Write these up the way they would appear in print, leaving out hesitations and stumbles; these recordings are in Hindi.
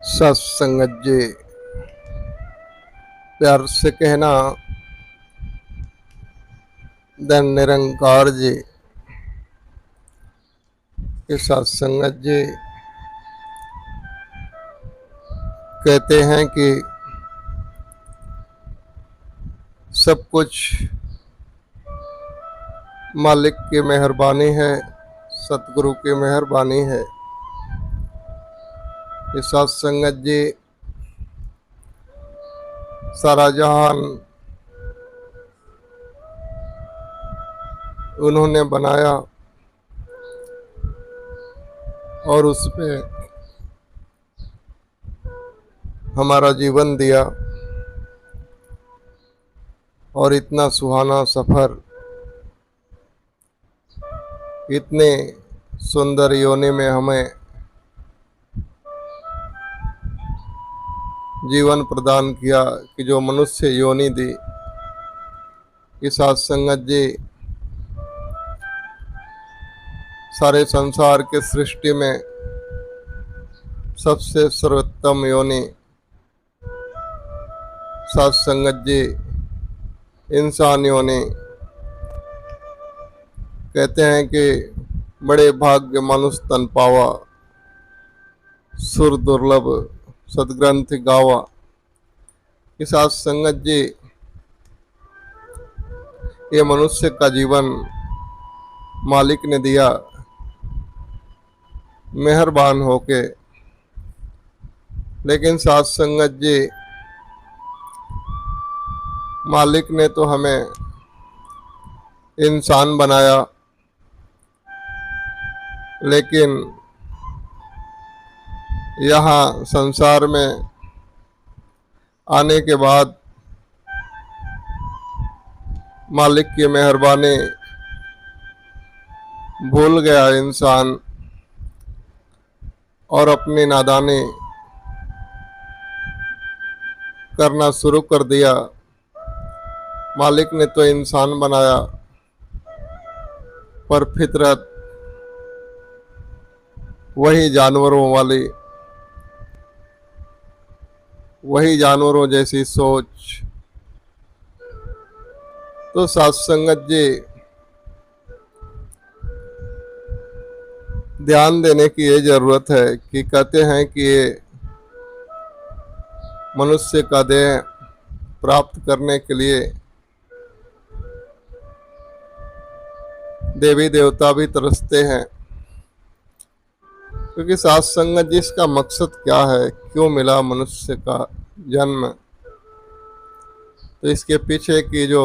सत्संगत जी, प्यार से कहना धन निरंकार जी के सत्संगत जी कहते हैं कि सब कुछ मालिक की मेहरबानी है, सतगुरु की मेहरबानी है। ये सत्संगत जी सारा जहान उन्होंने बनाया और उसमें हमारा जीवन दिया और इतना सुहाना सफर इतने सुंदर योनि में हमें जीवन प्रदान किया कि जो मनुष्य योनि दी। कि सत्संगत जी सारे संसार के सृष्टि में सबसे सर्वोत्तम योनि सत्संगत जी इंसान योनि। कहते हैं कि बड़े भाग्य मनुष्य तन पावा, सुर दुर्लभ सदग्रंथ गावा। कि सत्संगत जी ये मनुष्य का जीवन मालिक ने दिया मेहरबान होके, लेकिन सत्संगत जी मालिक ने तो हमें इंसान बनाया, लेकिन यहाँ संसार में आने के बाद मालिक की मेहरबानी भूल गया इंसान और अपनी नादानी करना शुरू कर दिया। मालिक ने तो इंसान बनाया पर फितरत वही जानवरों वाली, वही जानवरों जैसी सोच। तो सत्संगत जी ध्यान देने की ये जरूरत है कि कहते हैं कि ये मनुष्य का देह प्राप्त करने के लिए देवी देवता भी तरसते हैं, क्योंकि सत्संगत जी इसका मकसद क्या है, क्यों मिला मनुष्य का जन्म। तो इसके पीछे की जो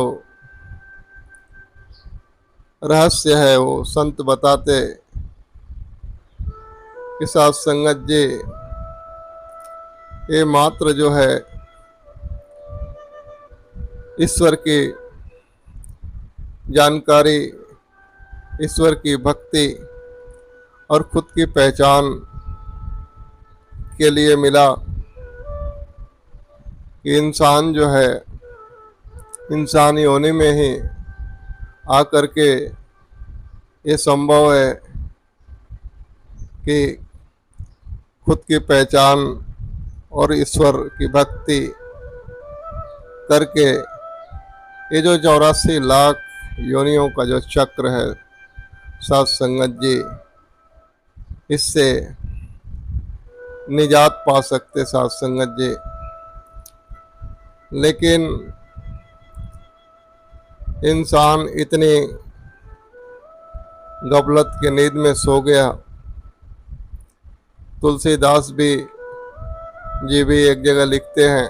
रहस्य है वो संत बताते कि सत्संगत जी ये मात्र जो है ईश्वर की जानकारी, ईश्वर की भक्ति और खुद की पहचान के लिए मिला। कि इंसान जो है इंसान योनि में ही आकर के ये संभव है कि खुद की पहचान और ईश्वर की भक्ति करके ये जो 84 लाख योनियों का जो चक्र है सत्संगत जी, इससे निजात पा सकते सत्संगत जी। लेकिन इंसान इतनी गफलत की नींद में सो गया। तुलसीदास भी जी भी एक जगह लिखते हैं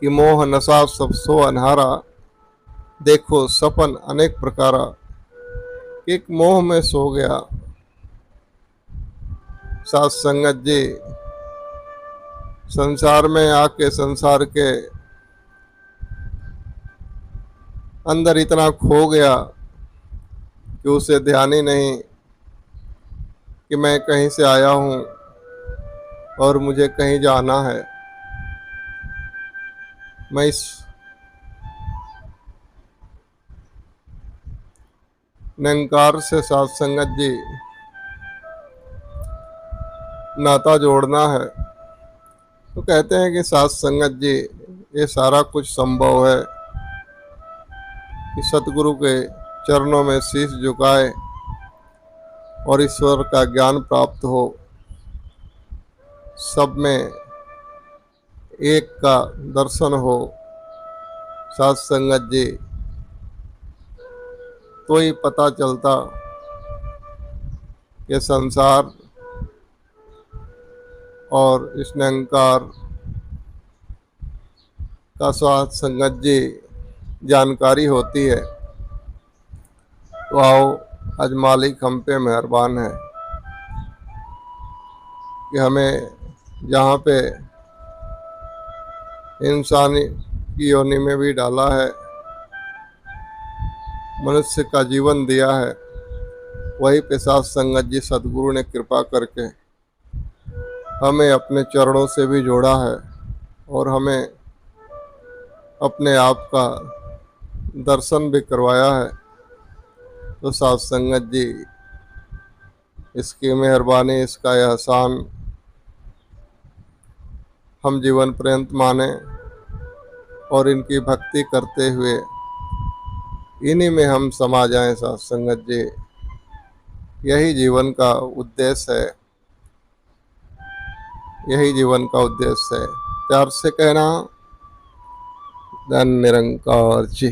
कि मोह नशा सब सो अनहारा, देखो सपन अनेक प्रकारा। एक मोह में सो गया सत्संगत जी, संसार में आके संसार के अंदर इतना खो गया कि उसे ध्यान ही नहीं कि मैं कहीं से आया हूँ और मुझे कहीं जाना है। मैं इस निरंकार से सत्संगत जी नाता जोड़ना है। तो कहते हैं कि साथ संगत जी, ये सारा कुछ संभव है कि सतगुरु के चरणों में शीश झुकाए और ईश्वर का ज्ञान प्राप्त हो। सब में एक का दर्शन हो साथ संगत जी, तो ही पता चलता कि संसार और इस निरंकार का साथ संगत जी जानकारी होती है। तो आओ, आज मालिक हम पे मेहरबान है कि हमें जहाँ पे इंसानी की योनि में भी डाला है, मनुष्य का जीवन दिया है, वही पे साथ संगत जी सदगुरु ने कृपा करके हमें अपने चरणों से भी जोड़ा है और हमें अपने आप का दर्शन भी करवाया है। तो साथ संगत जी, इसकी मेहरबानी, इसका एहसान हम जीवन पर्यंत माने और इनकी भक्ति करते हुए इन्हीं में हम समा जाएं। साथ संगत जी, यही जीवन का उद्देश्य है, यही जीवन का उद्देश्य है। प्यार से कहना, धन निरंकार जी।